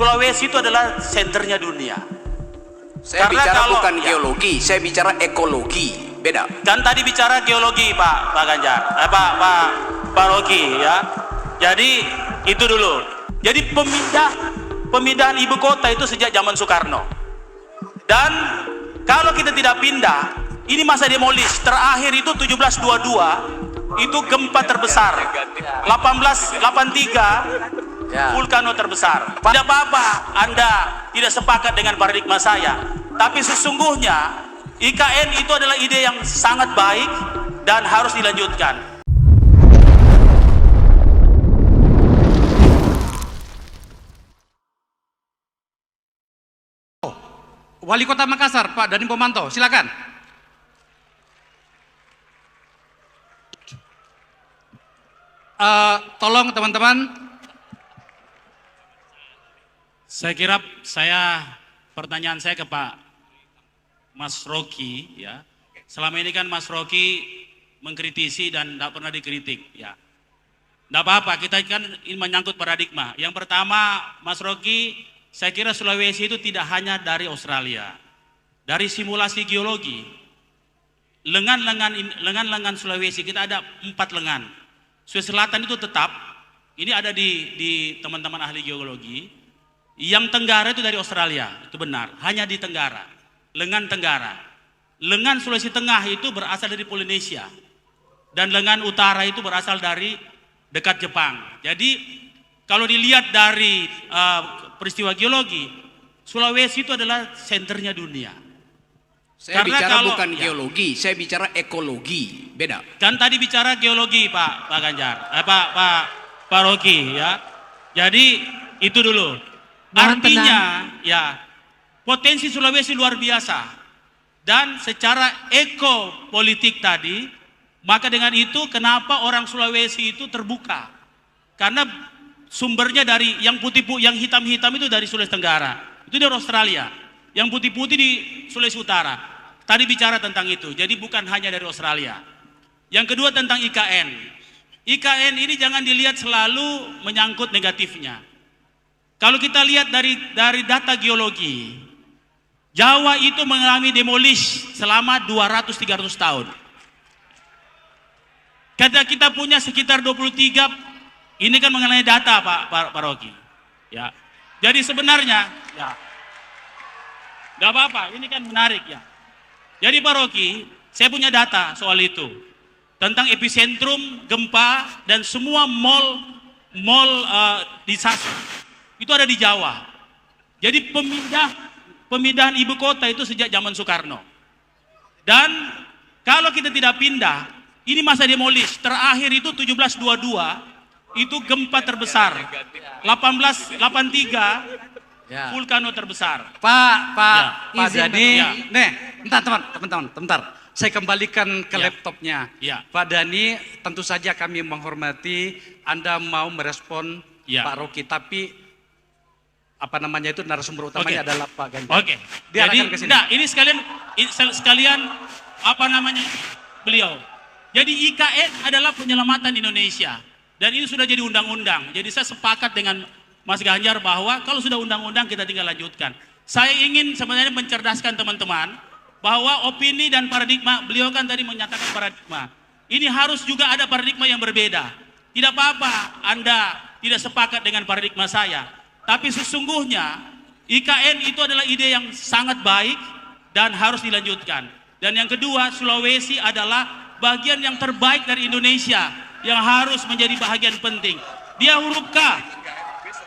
Sulawesi itu adalah senternya dunia. Saya Karena bicara kalau, bukan geologi, saya bicara ekologi, beda. Kan tadi bicara geologi Pak Ganjar, Pak Rocky ya. Jadi itu dulu. Jadi pemindahan ibu kota itu sejak zaman Soekarno. Dan kalau kita tidak pindah, ini masa demolis. Terakhir itu 1722 itu gempa terbesar. 1883 vulkano terbesar. Tidak apa-apa Anda tidak sepakat dengan paradigma saya, tapi sesungguhnya IKN itu adalah ide yang sangat baik dan harus dilanjutkan. Wali Kota Makassar, Pak Dhani Pomanto, silakan. Tolong teman-teman. Saya kira pertanyaan saya ke Pak Mas Rocky ya. Selama ini kan Mas Rocky mengkritisi dan tidak pernah dikritik ya. Tidak apa-apa, kita kan ini menyangkut paradigma. Yang pertama, Mas Rocky, saya kira Sulawesi itu tidak hanya dari Australia. Dari simulasi geologi, lengan-lengan Sulawesi kita ada 4 lengan. Sulawesi Selatan itu tetap, ini ada di teman-teman ahli geologi. Yang Tenggara itu dari Australia, itu benar, hanya di Tenggara, lengan Tenggara. Lengan Sulawesi Tengah itu berasal dari Polinesia, dan lengan utara itu berasal dari dekat Jepang. Jadi kalau dilihat dari peristiwa geologi, Sulawesi itu adalah senternya dunia. Saya bicara bukan geologi, saya bicara ekologi, beda. Kan tadi bicara geologi Pak Ganjar, Pak Rocky ya. Jadi itu dulu. Artinya ya potensi Sulawesi luar biasa, dan secara ekopolitik tadi, maka dengan itu kenapa orang Sulawesi itu terbuka, karena sumbernya dari yang putih-putih, yang hitam-hitam itu dari Sulawesi Tenggara, itu dari Australia, yang putih-putih di Sulawesi Utara. Tadi bicara tentang itu, jadi bukan hanya dari Australia. Yang kedua tentang IKN. IKN ini jangan dilihat selalu menyangkut negatifnya. Kalau kita lihat dari data geologi, Jawa itu mengalami demolish selama 200-300 tahun. Kita punya sekitar 23, ini kan mengenai data Pak Rocky. Ya. Jadi sebenarnya, ya, nggak apa-apa, ini kan menarik ya. Jadi Pak Rocky, saya punya data soal itu. Tentang epicentrum gempa dan semua mall disaster. Itu ada di Jawa. Jadi pemindahan ibu kota itu sejak zaman Soekarno. Dan kalau kita tidak pindah, ini masa demolis. Terakhir itu 1722 itu gempa terbesar. 1883 vulkano terbesar. Pak Dhani, ya. Bentar. Saya kembalikan ke laptopnya. Ya. Pak Dhani, tentu saja kami menghormati Anda mau merespon Pak Rocky, tapi itu narasumber utamanya adalah Pak Ganjar. Oke. Dia Jadi akan kesini. ini sekalian beliau. Jadi IKN adalah penyelamatan Indonesia, dan ini sudah jadi undang-undang. Jadi saya sepakat dengan Mas Ganjar bahwa kalau sudah undang-undang kita tinggal lanjutkan. Saya ingin sebenarnya mencerdaskan teman-teman bahwa opini dan paradigma, beliau kan tadi menyatakan paradigma. Ini harus juga ada paradigma yang berbeda. Tidak apa-apa Anda tidak sepakat dengan paradigma saya. Tapi sesungguhnya IKN itu adalah ide yang sangat baik dan harus dilanjutkan. Dan yang kedua, Sulawesi adalah bagian yang terbaik dari Indonesia yang harus menjadi bahagian penting. Dia huruf K.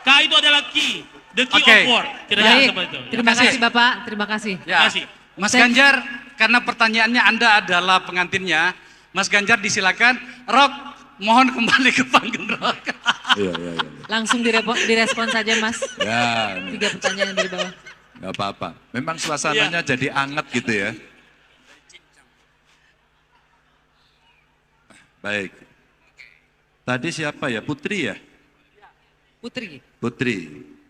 K itu adalah key, the key of war. Baik, terima kasih Bapak, terima kasih. Ya. Mas Ganjar, karena pertanyaannya Anda adalah pengantinnya, Mas Ganjar disilakan. Rock, mohon kembali ke panggung Rock. Iya. Langsung direspon saja Mas. Ya. 3 pertanyaan dari bawah. Gak apa-apa. Memang suasananya jadi anget gitu ya. Baik. Tadi siapa ya? Putri ya? Putri.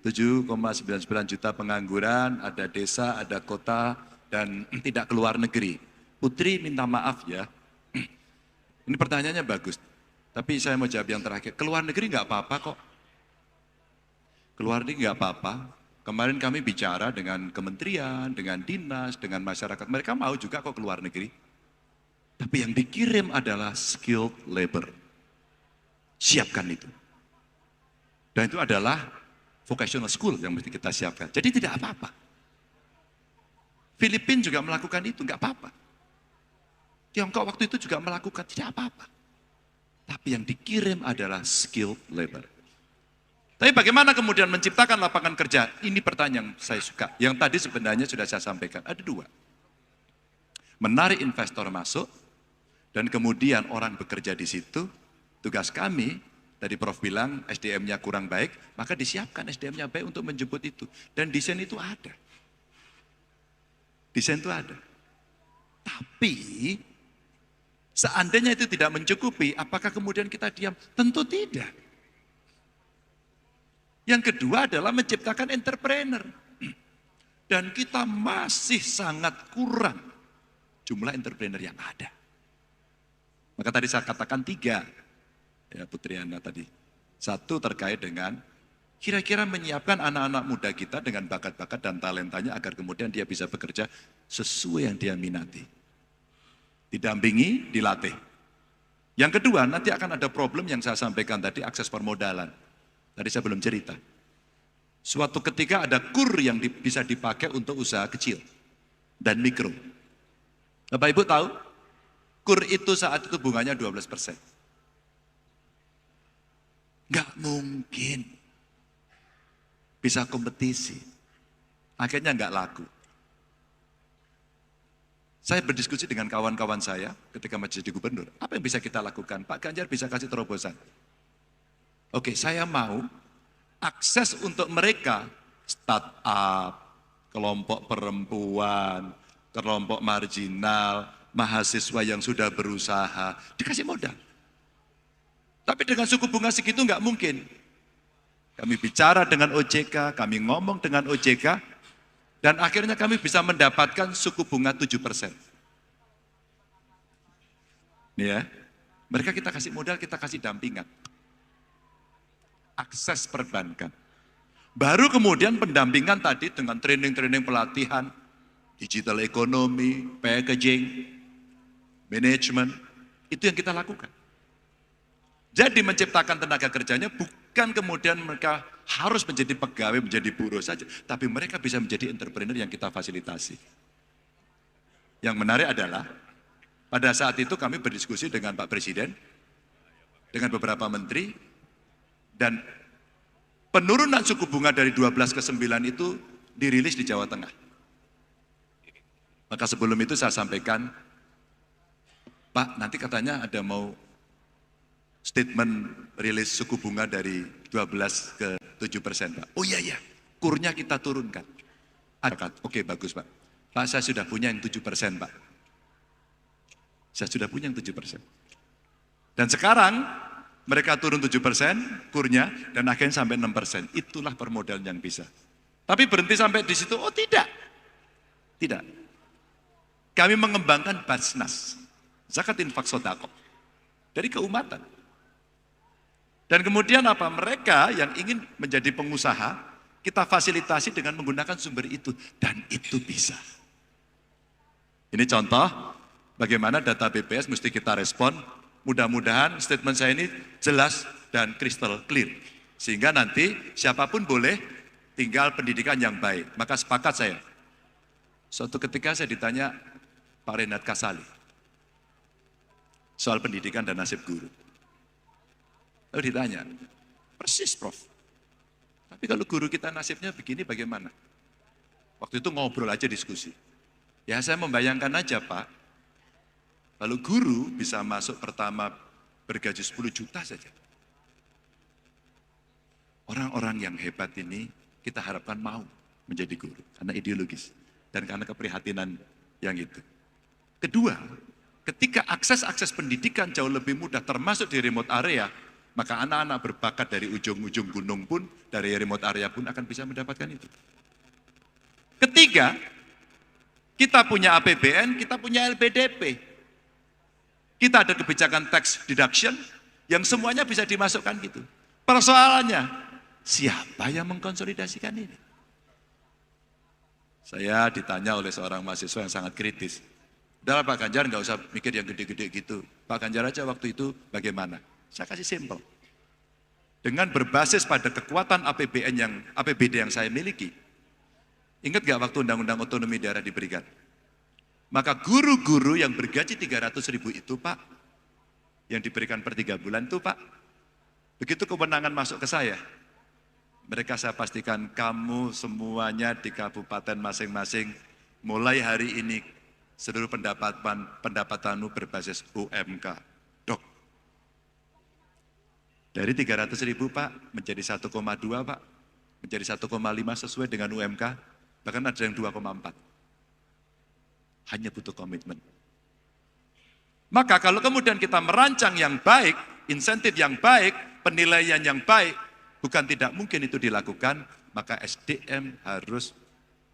7,99 juta pengangguran, ada desa, ada kota, dan tidak keluar negeri. Putri minta maaf ya. Ini pertanyaannya bagus. Tapi saya mau jawab yang terakhir. Keluar negeri nggak apa-apa kok. Keluar negeri nggak apa-apa. Kemarin kami bicara dengan kementerian, dengan dinas, dengan masyarakat. Mereka mau juga kok keluar negeri. Tapi yang dikirim adalah skilled labor. Siapkan itu. Dan itu adalah vocational school yang mesti kita siapkan. Jadi tidak apa-apa. Filipina juga melakukan itu, nggak apa-apa. Tiongkok waktu itu juga melakukan, tidak apa-apa. Tapi yang dikirim adalah skilled labor. Tapi bagaimana kemudian menciptakan lapangan kerja? Ini pertanyaan yang saya suka. Yang tadi sebenarnya sudah saya sampaikan. Ada dua. Menarik investor masuk, dan kemudian orang bekerja di situ. Tugas kami, tadi Prof bilang SDM-nya kurang baik, maka disiapkan SDM-nya baik untuk menjemput itu. Dan desain itu ada. Desain itu ada. Tapi, seandainya itu tidak mencukupi, apakah kemudian kita diam? Tentu tidak. Yang kedua adalah menciptakan entrepreneur. Dan kita masih sangat kurang jumlah entrepreneur yang ada. Maka tadi saya katakan 3, ya Putri Ana tadi. 1 terkait dengan kira-kira menyiapkan anak-anak muda kita dengan bakat-bakat dan talentanya agar kemudian dia bisa bekerja sesuai yang dia minati. Didampingi, dilatih. Yang kedua, nanti akan ada problem yang saya sampaikan tadi, akses permodalan. Tadi saya belum cerita. Suatu ketika ada KUR yang bisa dipakai untuk usaha kecil dan mikro. Bapak Ibu tahu, KUR itu saat itu bunganya 12%. Nggak mungkin bisa kompetisi. Akhirnya nggak laku. Saya berdiskusi dengan kawan-kawan saya ketika masih jadi gubernur. Apa yang bisa kita lakukan? Pak Ganjar bisa kasih terobosan. Oke, saya mau akses untuk mereka, startup, kelompok perempuan, kelompok marginal, mahasiswa yang sudah berusaha, dikasih modal. Tapi dengan suku bunga segitu nggak mungkin. Kami bicara dengan OJK, kami ngomong dengan OJK, dan akhirnya kami bisa mendapatkan suku bunga 7%. Nih ya, mereka kita kasih modal, kita kasih dampingan. Akses perbankan. Baru kemudian pendampingan tadi dengan training-training pelatihan, digital ekonomi, packaging, manajemen, itu yang kita lakukan. Jadi menciptakan tenaga kerjanya bukan kemudian mereka harus menjadi pegawai, menjadi buruh saja, tapi mereka bisa menjadi entrepreneur yang kita fasilitasi. Yang menarik adalah, pada saat itu kami berdiskusi dengan Pak Presiden, dengan beberapa menteri, dan penurunan suku bunga dari 12 ke 9 itu dirilis di Jawa Tengah. Maka sebelum itu saya sampaikan, Pak, nanti katanya ada mau statement rilis suku bunga dari 12 ke 7%, Pak. Oh iya, kurnya kita turunkan. Oke, bagus, Pak. Pak, saya sudah punya yang 7%, Pak. Saya sudah punya yang 7%. Dan sekarang, mereka turun 7% kurnya dan akhirnya sampai 6%. Itulah permodalan yang bisa. Tapi berhenti sampai di situ? Oh tidak. Tidak. Kami mengembangkan Basnas, zakat infak sodaqah, dari keumatan. Dan kemudian apa? Mereka yang ingin menjadi pengusaha, kita fasilitasi dengan menggunakan sumber itu. Dan itu bisa. Ini contoh bagaimana data BPS mesti kita respon. Mudah-mudahan statement saya ini jelas dan crystal clear. Sehingga nanti siapapun boleh tinggal pendidikan yang baik. Maka sepakat saya. Suatu ketika saya ditanya Pak Renat Kasali soal pendidikan dan nasib guru. Lalu ditanya, persis Prof. Tapi kalau guru kita nasibnya begini bagaimana? Waktu itu ngobrol aja diskusi. Ya saya membayangkan aja Pak, kalau guru bisa masuk pertama bergaji 10 juta saja. Orang-orang yang hebat ini kita harapkan mau menjadi guru. Karena ideologis. Dan karena keprihatinan yang itu. Kedua, ketika akses pendidikan jauh lebih mudah termasuk di remote area, maka anak-anak berbakat dari ujung-ujung gunung pun, dari remote area pun akan bisa mendapatkan itu. Ketiga, kita punya APBN, kita punya LPDP. Kita ada kebijakan tax deduction yang semuanya bisa dimasukkan gitu. Persoalannya, Siapa yang mengkonsolidasikan ini? Saya ditanya oleh seorang mahasiswa yang sangat kritis. Udahlah Pak Ganjar nggak usah mikir yang gede-gede gitu. Pak Ganjar aja waktu itu bagaimana? Saya kasih simpel. Dengan berbasis pada kekuatan APBD yang saya miliki. Ingat nggak waktu Undang-Undang Otonomi Daerah diberikan? Maka guru-guru yang bergaji 300.000 itu Pak, yang diberikan per 3 bulan itu Pak, begitu kewenangan masuk ke saya, mereka saya pastikan kamu semuanya di kabupaten masing-masing, mulai hari ini seluruh pendapatanmu berbasis UMK. Dok. Dari 300.000 Pak, menjadi 1,2 Pak, menjadi 1,5 sesuai dengan UMK, bahkan ada yang 2,4. Hanya butuh komitmen. Maka kalau kemudian kita merancang yang baik, insentif yang baik, penilaian yang baik, bukan tidak mungkin itu dilakukan, maka SDM harus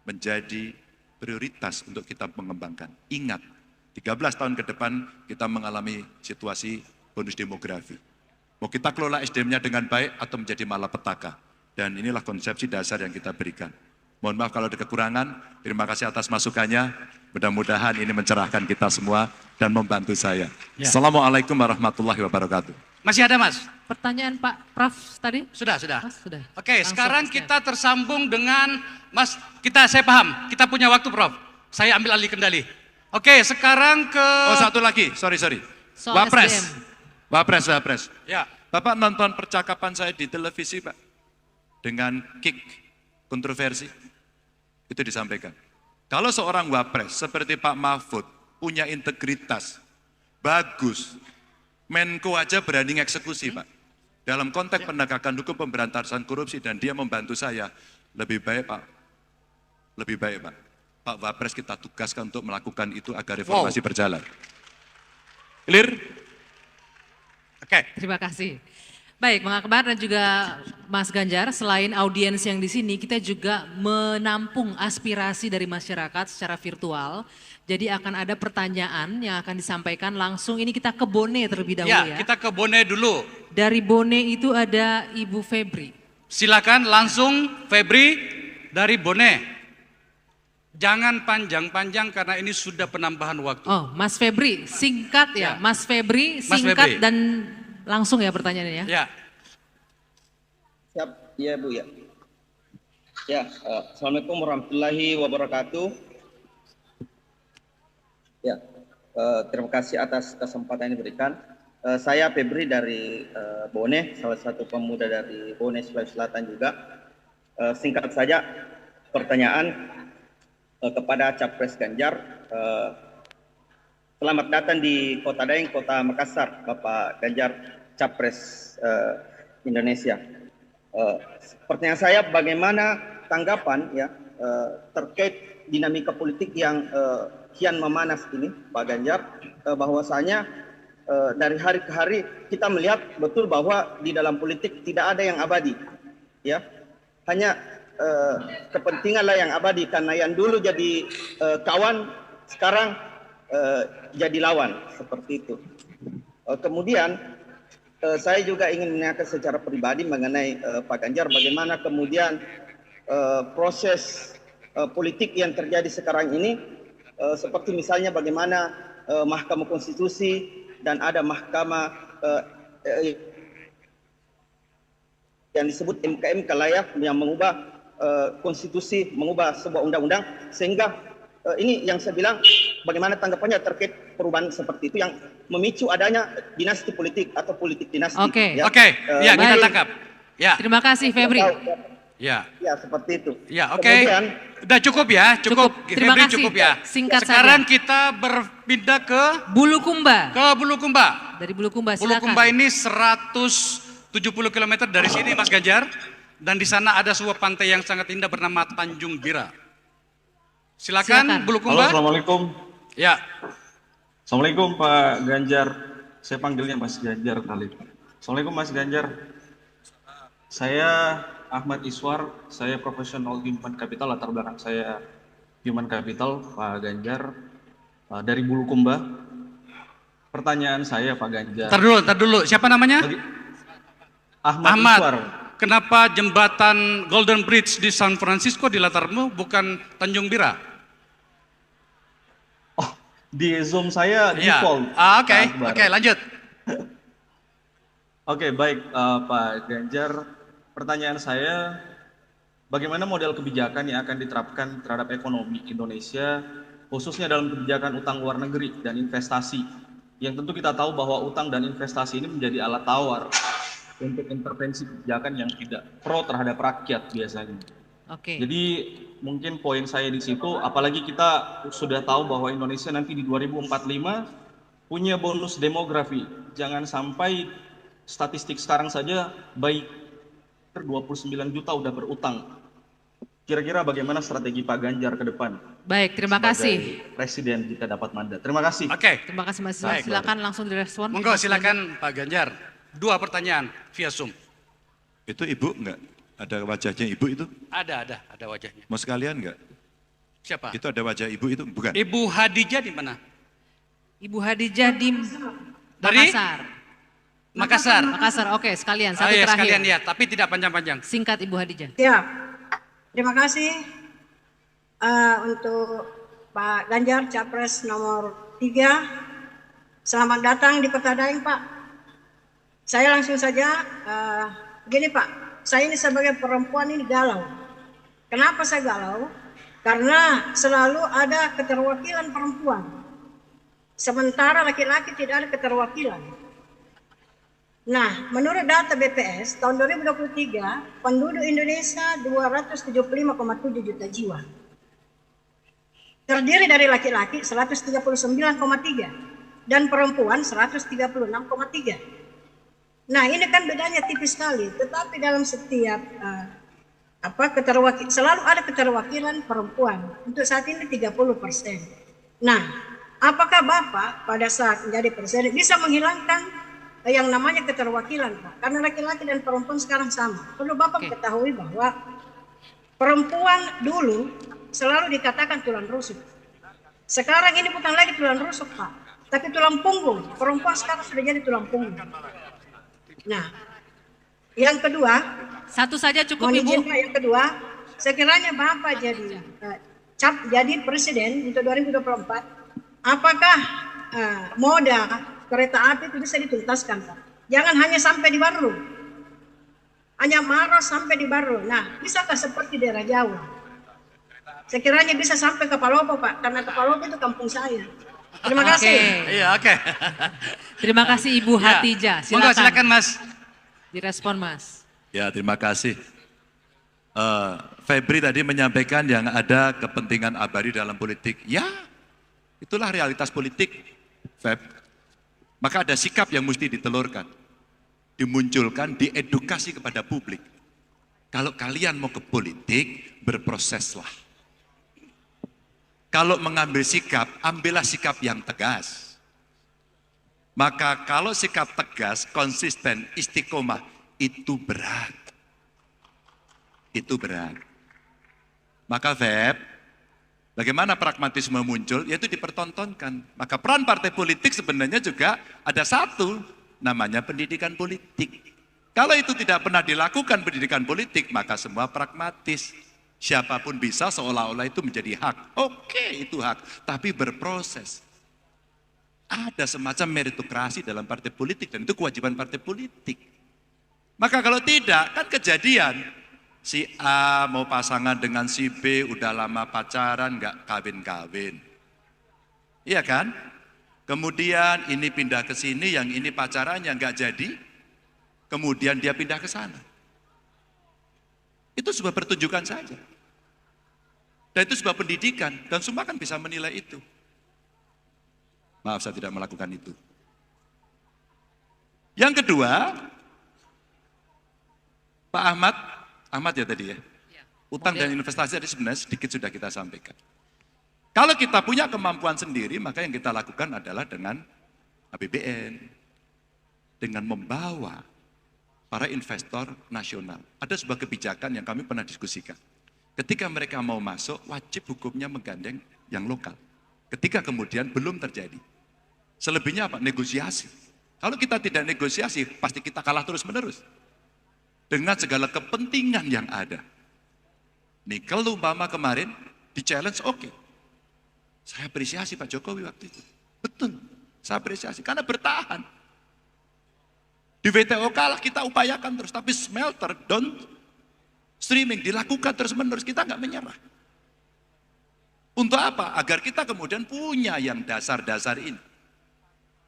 menjadi prioritas untuk kita mengembangkan. Ingat, 13 tahun ke depan kita mengalami situasi bonus demografi. Mau kita kelola SDM-nya dengan baik atau menjadi malapetaka. Dan inilah konsepsi dasar yang kita berikan. Mohon maaf kalau ada kekurangan, terima kasih atas masukannya. Mudah-mudahan ini mencerahkan kita semua dan membantu saya. Ya. Assalamualaikum warahmatullahi wabarakatuh. Masih ada Mas? Pertanyaan Pak Prof tadi? Sudah. Mas, sudah. Oke, Langsung sekarang sekian. kita tersambung dengan Mas, saya paham, kita punya waktu Prof. Saya ambil alih kendali. Oke, sekarang ke... Oh satu lagi, sorry. Soal Wapres. SDM. Wapres. Ya, Bapak nonton percakapan saya di televisi Pak, dengan kick kontroversi, itu disampaikan. Kalau seorang wapres seperti Pak Mahfud punya integritas, bagus, Menko aja berani eksekusi Pak. Dalam konteks penegakan hukum pemberantasan korupsi dan dia membantu saya, lebih baik Pak. Pak Wapres kita tugaskan untuk melakukan itu agar reformasi berjalan. Clear? oke. Terima kasih. Baik, Bang Akbar dan juga Mas Ganjar, selain audiens yang di sini, kita juga menampung aspirasi dari masyarakat secara virtual. Jadi akan ada pertanyaan yang akan disampaikan langsung. Ini kita ke Bone terlebih dahulu ya. Kita ke Bone dulu. Dari Bone itu ada Ibu Febri. Silakan langsung Febri dari Bone. Jangan panjang-panjang karena ini sudah penambahan waktu. Oh, Mas Febri, singkat ya. Ya. Mas Febri, Mas singkat Febri. dan langsung ya pertanyaannya ya. Ya, Siap, iya Bu ya. Ya, Assalamualaikum warahmatullahi wabarakatuh. Ya, terima kasih atas kesempatan yang diberikan. Saya Febri dari Bone, salah satu pemuda dari Bone Sulawesi Selatan juga. Singkat saja pertanyaan kepada Capres Ganjar. Selamat datang di Kota Daeng, Kota Makassar, Bapak Ganjar, Capres Indonesia. Pertanyaan saya, bagaimana tanggapan ya terkait dinamika politik yang kian memanas ini, Pak Ganjar, bahwasanya dari hari ke hari kita melihat betul bahwa di dalam politik tidak ada yang abadi, ya, hanya kepentinganlah yang abadi, karena yang dulu jadi kawan sekarang jadi lawan, seperti itu. Kemudian saya juga ingin menanyakan secara pribadi mengenai Pak Ganjar, bagaimana kemudian proses politik yang terjadi sekarang ini, seperti misalnya bagaimana Mahkamah Konstitusi dan ada Mahkamah yang disebut MKMK layak yang mengubah konstitusi, mengubah sebuah undang-undang, sehingga ini yang saya bilang, bagaimana tanggapannya terkait perubahan seperti itu yang memicu adanya dinasti politik atau politik dinasti. Oke. Ya. oke. Ya, kita baik. tangkap. Ya, Terima kasih Febri. ya. Ya, seperti itu. Ya, oke. Kemudian, Udah cukup ya, cukup. Terima Febri kasih. cukup ya. Singkat Sekarang saja. kita berpindah ke Bulukumba. Bulukumba. Dari Bulukumba, silakan. Bulukumba ini 170 km dari sini Mas Ganjar, dan di sana ada sebuah pantai yang sangat indah bernama Tanjung Bira. Silakan. Silakan. Bulukumba. Halo, Assalamualaikum. Ya, Assalamualaikum Pak Ganjar. Saya panggilnya Mas Ganjar kali. Assalamualaikum Mas Ganjar. Saya Ahmad Iswar, saya profesional human capital, latar belakang saya human capital, Pak Ganjar, dari Bulukumba. Pertanyaan saya Pak Ganjar. tar dulu. Siapa namanya? Ahmad Iswar. kenapa jembatan Golden Bridge di San Francisco di latarmu bukan Tanjung Bira? Oh, di Zoom saya Iya. default. Oke, Pak Akbar. oke, lanjut. Oke, baik Pak Ganjar. Pertanyaan saya, bagaimana model kebijakan yang akan diterapkan terhadap ekonomi Indonesia, khususnya dalam kebijakan utang luar negeri dan investasi, yang tentu kita tahu bahwa utang dan investasi ini menjadi alat tawar untuk intervensi kebijakan yang tidak pro terhadap rakyat biasanya. Oke. Jadi mungkin poin saya di situ, apalagi kita sudah tahu bahwa Indonesia nanti di 2045 punya bonus demografi. Jangan sampai statistik sekarang saja baik 29 juta udah berutang. Kira-kira bagaimana strategi Pak Ganjar ke depan? Baik, terima kasih. Sebagai presiden jika dapat mandat. Terima kasih. Oke, Terima kasih Mas. Baik. Silakan langsung direspon. monggo Mas silakan Pak Ganjar. 2 pertanyaan via Zoom. Itu ibu enggak? Ada wajahnya ibu itu? Ada wajahnya. Mau sekalian enggak? Siapa? Itu ada wajah ibu itu? Bukan? Ibu Hadijah di mana? Ibu Hadijah di Dari? Makassar. Makassar. Makassar, oke sekalian. Satu ya, terakhir. sekalian ya, tapi tidak panjang-panjang. Singkat Ibu Hadijah. Siap. Terima kasih untuk Pak Ganjar, Capres nomor 3. Selamat datang di Kota Daeng, Pak. Saya langsung saja, begini Pak, saya ini sebagai perempuan ini galau. Kenapa saya galau? Karena selalu ada keterwakilan perempuan. Sementara laki-laki tidak ada keterwakilan. Nah, menurut data BPS, tahun 2023, penduduk Indonesia 275,7 juta jiwa. Terdiri dari laki-laki 139,3 dan perempuan 136,3. Nah, ini kan bedanya tipis sekali, tetapi dalam setiap selalu ada keterwakilan perempuan. Untuk saat ini 30%. Nah, apakah Bapak pada saat menjadi presiden bisa menghilangkan yang namanya keterwakilan, Pak? Karena laki-laki dan perempuan sekarang sama. Perlu Bapak ketahui bahwa perempuan dulu selalu dikatakan tulang rusuk. Sekarang ini bukan lagi tulang rusuk, Pak, tapi tulang punggung. Perempuan sekarang sudah jadi tulang punggung. Nah, yang kedua, Satu saja cukup mohon Ibu. izin, Pak, yang kedua, sekiranya Bapak jadi presiden untuk 2024, apakah moda kereta api itu bisa dituntaskan, Pak? Jangan hanya sampai di Baru, hanya Maros sampai di Baru. Nah, bisakah seperti daerah Jawa? Sekiranya bisa sampai ke Palopo, Pak, karena ke Palopo itu kampung saya. Terima kasih. Iya, oke. Terima kasih Ibu Ya. Hatijah. Monggo Silakan. silakan Mas. Direspon Mas. Ya, terima kasih. Febri tadi menyampaikan yang ada kepentingan abadi dalam politik. Ya, itulah realitas politik, Feb. Maka ada sikap yang mesti ditelurkan, dimunculkan, diedukasi kepada publik. Kalau kalian mau ke politik, berproseslah. Kalau mengambil sikap, ambillah sikap yang tegas. Maka kalau sikap tegas, konsisten, istiqomah, itu berat. Itu berat. Maka Feb, bagaimana pragmatisme muncul? Yaitu dipertontonkan. Maka peran partai politik sebenarnya juga ada satu, namanya pendidikan politik. Kalau itu tidak pernah dilakukan pendidikan politik, maka semua pragmatis. Siapapun bisa seolah-olah itu menjadi hak. Oke, itu hak, tapi berproses. Ada semacam meritokrasi dalam partai politik dan itu kewajiban partai politik. Maka kalau tidak, kan kejadian. Si A mau pasangan dengan si B, udah lama pacaran, nggak kawin-kawin. Iya kan? Kemudian ini pindah ke sini, yang ini pacarannya nggak jadi. Kemudian dia pindah ke sana. Itu sebuah pertunjukan saja. Dan itu sebuah pendidikan, dan semua kan bisa menilai itu. Maaf, saya tidak melakukan itu. Yang kedua, Pak Ahmad ya tadi ya, utang dan investasi tadi sebenarnya sedikit sudah kita sampaikan. Kalau kita punya kemampuan sendiri, maka yang kita lakukan adalah dengan APBN, dengan membawa para investor nasional. Ada sebuah kebijakan yang kami pernah diskusikan. Ketika mereka mau masuk, wajib hukumnya menggandeng yang lokal. Ketika kemudian belum terjadi. Selebihnya apa? Negosiasi. Kalau kita tidak negosiasi, pasti kita kalah terus-menerus. dengan segala kepentingan yang ada. Nikel umpama kemarin di challenge, oke. Saya apresiasi Pak Jokowi waktu itu. Betul, saya apresiasi karena bertahan. Di WTO kalah kita upayakan terus, tapi smelter down streaming dilakukan terus-menerus, kita nggak menyerah. Untuk apa? Agar kita kemudian punya yang dasar-dasar ini.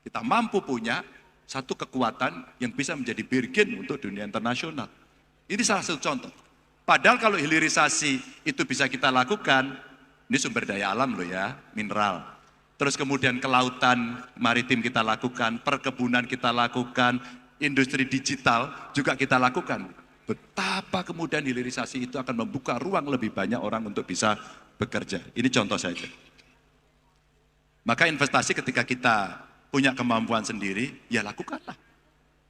Kita mampu punya satu kekuatan yang bisa menjadi bergen untuk dunia internasional. Ini salah satu contoh. Padahal kalau hilirisasi itu bisa kita lakukan, ini sumber daya alam loh ya, mineral. Terus kemudian kelautan maritim kita lakukan, perkebunan kita lakukan, industri digital juga kita lakukan. Betapa kemudian hilirisasi itu akan membuka ruang lebih banyak orang untuk bisa bekerja. Ini contoh saja. Maka investasi ketika kita punya kemampuan sendiri, ya lakukanlah.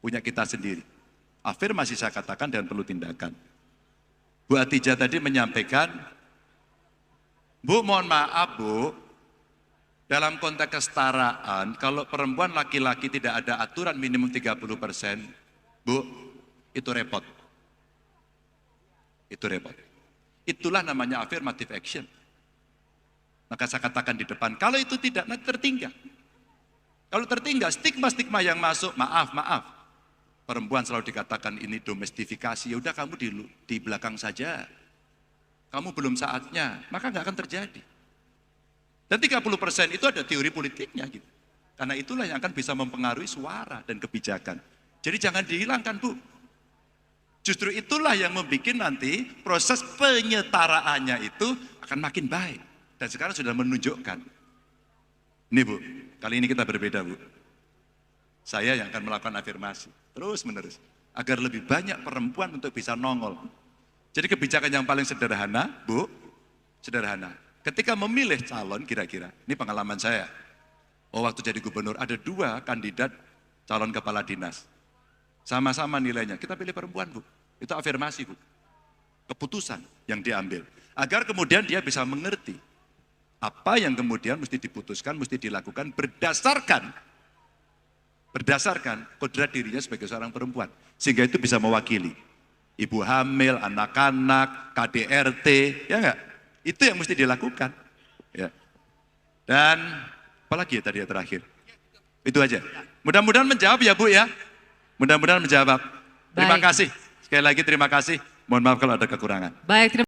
Punya kita sendiri. Afirmasi saya katakan dan perlu tindakan. Bu Atijah tadi menyampaikan, Bu mohon maaf Bu, dalam konteks kesetaraan, kalau perempuan laki-laki tidak ada aturan minimum 30%, Bu, itu repot. Itu repot. Itulah namanya affirmative action. Maka saya katakan di depan, kalau itu tidak, nanti tertinggal. Kalau tertinggal, stigma-stigma yang masuk, maaf. Perempuan selalu dikatakan ini domestifikasi, ya udah kamu di belakang saja. Kamu belum saatnya, maka nggak akan terjadi. Dan 30% itu ada teori politiknya gitu. Karena itulah yang akan bisa mempengaruhi suara dan kebijakan. Jadi jangan dihilangkan Bu. Justru itulah yang membuat nanti proses penyetaraannya itu akan makin baik. Dan sekarang sudah menunjukkan. Ini Bu, kali ini kita berbeda Bu. Saya yang akan melakukan afirmasi, terus menerus. Agar lebih banyak perempuan untuk bisa nongol. Jadi kebijakan yang paling sederhana Bu, sederhana. Ketika memilih calon kira-kira, ini pengalaman saya. Waktu jadi gubernur ada 2 kandidat calon kepala dinas. Sama-sama nilainya, kita pilih perempuan Bu. Itu afirmasi Bu. Keputusan yang diambil. Agar kemudian dia bisa mengerti apa yang kemudian mesti diputuskan, mesti dilakukan berdasarkan kodrat dirinya sebagai seorang perempuan. Sehingga itu bisa mewakili. Ibu hamil, anak-anak, KDRT, ya enggak? Itu yang mesti dilakukan. Ya. Dan apalagi ya tadi ya terakhir? Itu aja. Mudah-mudahan menjawab ya Bu ya. Mudah-mudahan menjawab. Terima kasih. Sekali lagi terima kasih. Mohon maaf kalau ada kekurangan. Baik, terima